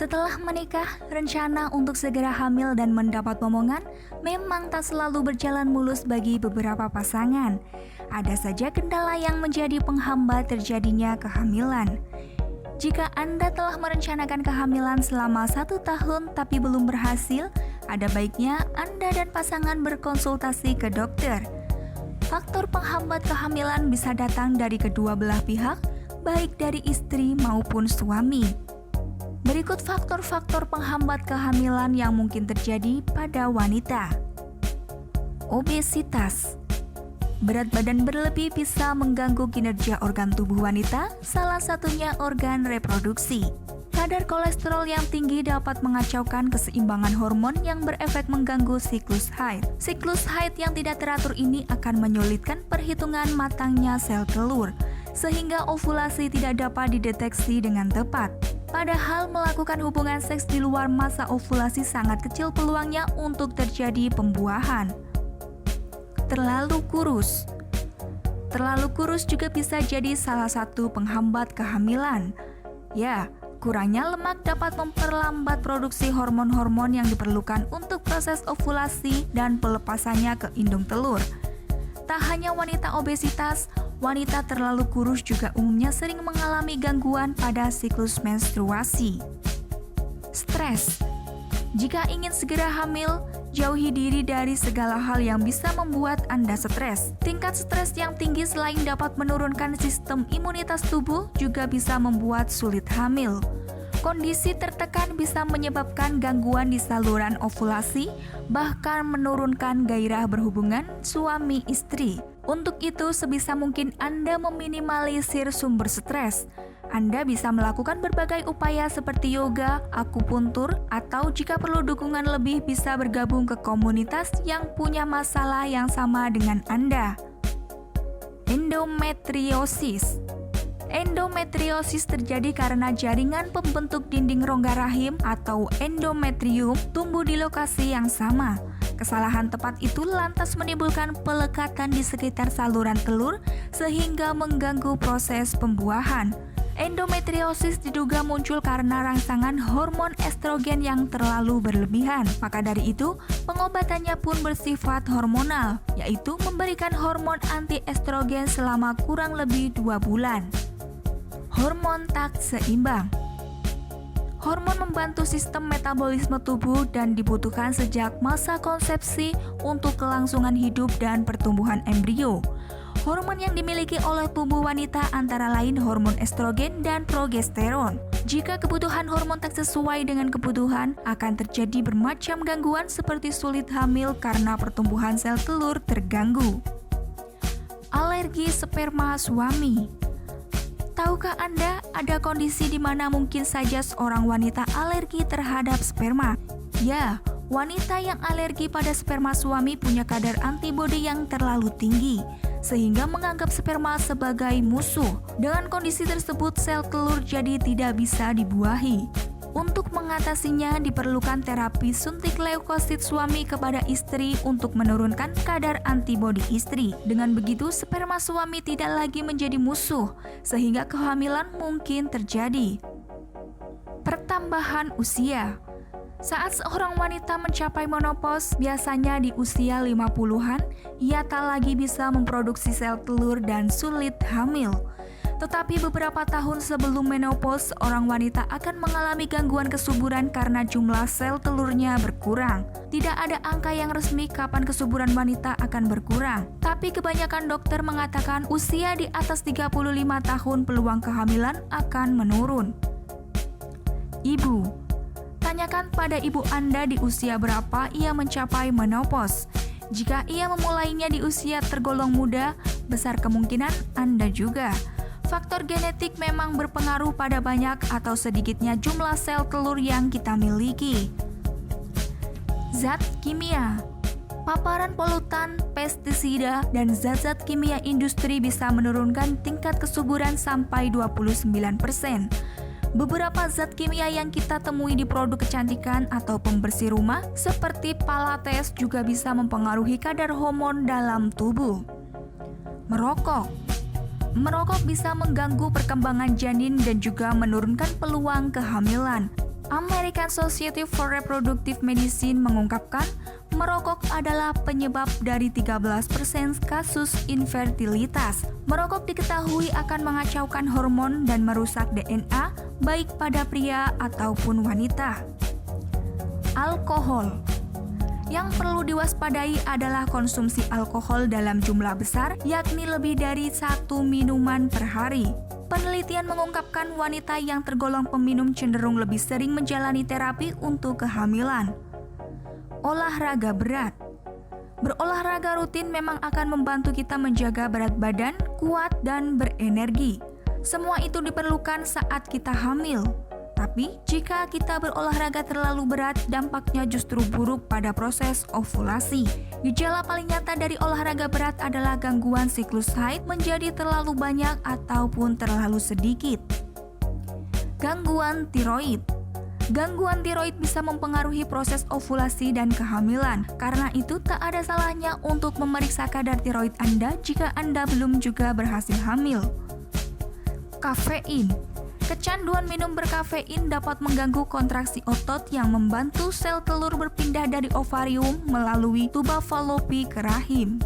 Setelah menikah, rencana untuk segera hamil dan mendapat momongan memang tak selalu berjalan mulus bagi beberapa pasangan. Ada saja kendala yang menjadi penghambat terjadinya kehamilan. Jika Anda telah merencanakan kehamilan selama 1 tahun tapi belum berhasil, ada baiknya Anda dan pasangan berkonsultasi ke dokter. Faktor penghambat kehamilan bisa datang dari kedua belah pihak, baik dari istri maupun suami. Berikut faktor-faktor penghambat kehamilan yang mungkin terjadi pada wanita. Obesitas. Berat badan berlebih bisa mengganggu kinerja organ tubuh wanita, salah satunya organ reproduksi. Kadar kolesterol yang tinggi dapat mengacaukan keseimbangan hormon yang berefek mengganggu siklus haid. Siklus haid yang tidak teratur ini akan menyulitkan perhitungan matangnya sel telur, sehingga ovulasi tidak dapat dideteksi dengan tepat. Padahal melakukan hubungan seks di luar masa ovulasi sangat kecil peluangnya untuk terjadi pembuahan. Terlalu kurus. Terlalu kurus juga bisa jadi salah satu penghambat kehamilan. Ya, kurangnya lemak dapat memperlambat produksi hormon-hormon yang diperlukan untuk proses ovulasi dan pelepasannya ke indung telur. Tak hanya wanita obesitas, wanita terlalu kurus juga umumnya sering mengalami gangguan pada siklus menstruasi. Stres. Jika ingin segera hamil, jauhi diri dari segala hal yang bisa membuat Anda stres. Tingkat stres yang tinggi selain dapat menurunkan sistem imunitas tubuh, juga bisa membuat sulit hamil. Kondisi tertekan bisa menyebabkan gangguan di saluran ovulasi, bahkan menurunkan gairah berhubungan suami istri. Untuk itu, sebisa mungkin Anda meminimalisir sumber stres. Anda bisa melakukan berbagai upaya seperti yoga, akupuntur, atau jika perlu dukungan lebih bisa bergabung ke komunitas yang punya masalah yang sama dengan Anda. Endometriosis. Endometriosis terjadi karena jaringan pembentuk dinding rongga rahim atau endometrium tumbuh di lokasi yang sama. Kesalahan tepat itu lantas menimbulkan pelekatan di sekitar saluran telur sehingga mengganggu proses pembuahan. Endometriosis diduga muncul karena rangsangan hormon estrogen yang terlalu berlebihan. Maka dari itu, pengobatannya pun bersifat hormonal, yaitu memberikan hormon anti-estrogen selama kurang lebih 2 bulan. Hormon tak seimbang. Hormon membantu sistem metabolisme tubuh dan dibutuhkan sejak masa konsepsi untuk kelangsungan hidup dan pertumbuhan embrio. Hormon yang dimiliki oleh tubuh wanita antara lain hormon estrogen dan progesteron. Jika kebutuhan hormon tak sesuai dengan kebutuhan, akan terjadi bermacam gangguan seperti sulit hamil karena pertumbuhan sel telur terganggu. Alergi sperma suami. Tahukah Anda ada kondisi di mana mungkin saja seorang wanita alergi terhadap sperma? Ya, wanita yang alergi pada sperma suami punya kadar antibodi yang terlalu tinggi, sehingga menganggap sperma sebagai musuh. Dengan kondisi tersebut, sel telur jadi tidak bisa dibuahi. Untuk mengatasinya diperlukan terapi suntik leukosit suami kepada istri untuk menurunkan kadar antibodi istri. Dengan begitu, sperma suami tidak lagi menjadi musuh, sehingga kehamilan mungkin terjadi. Pertambahan usia. Saat seorang wanita mencapai menopause, biasanya di usia 50-an, ia tak lagi bisa memproduksi sel telur dan sulit hamil. Tetapi beberapa tahun sebelum menopause, seorang wanita akan mengalami gangguan kesuburan karena jumlah sel telurnya berkurang. Tidak ada angka yang resmi kapan kesuburan wanita akan berkurang, tapi kebanyakan dokter mengatakan usia di atas 35 tahun peluang kehamilan akan menurun. Ibu. Tanyakan pada ibu Anda di usia berapa ia mencapai menopause. Jika ia memulainya di usia tergolong muda, besar kemungkinan Anda juga. Faktor genetik memang berpengaruh pada banyak atau sedikitnya jumlah sel telur yang kita miliki. Zat kimia. Paparan polutan, pestisida, dan zat-zat kimia industri bisa menurunkan tingkat kesuburan sampai 29%. Beberapa zat kimia yang kita temui di produk kecantikan atau pembersih rumah seperti Palates juga bisa mempengaruhi kadar hormon dalam tubuh. Merokok. Merokok bisa mengganggu perkembangan janin dan juga menurunkan peluang kehamilan. American Society for Reproductive Medicine mengungkapkan merokok adalah penyebab dari 13% kasus infertilitas. Merokok diketahui akan mengacaukan hormon dan merusak DNA baik pada pria ataupun wanita. Alkohol. Yang perlu diwaspadai adalah konsumsi alkohol dalam jumlah besar, yakni lebih dari 1 minuman per hari. Penelitian mengungkapkan wanita yang tergolong peminum cenderung lebih sering menjalani terapi untuk kehamilan. Olahraga berat. Berolahraga rutin memang akan membantu kita menjaga berat badan, kuat, dan berenergi. Semua itu diperlukan saat kita hamil. Tapi, jika kita berolahraga terlalu berat, dampaknya justru buruk pada proses ovulasi. Gejala paling nyata dari olahraga berat adalah gangguan siklus haid menjadi terlalu banyak ataupun terlalu sedikit. Gangguan tiroid. Gangguan tiroid bisa mempengaruhi proses ovulasi dan kehamilan. Karena itu, tak ada salahnya untuk memeriksa kadar tiroid Anda jika Anda belum juga berhasil hamil. Kafein. Kecanduan minum berkafein dapat mengganggu kontraksi otot yang membantu sel telur berpindah dari ovarium melalui tuba falopi ke rahim.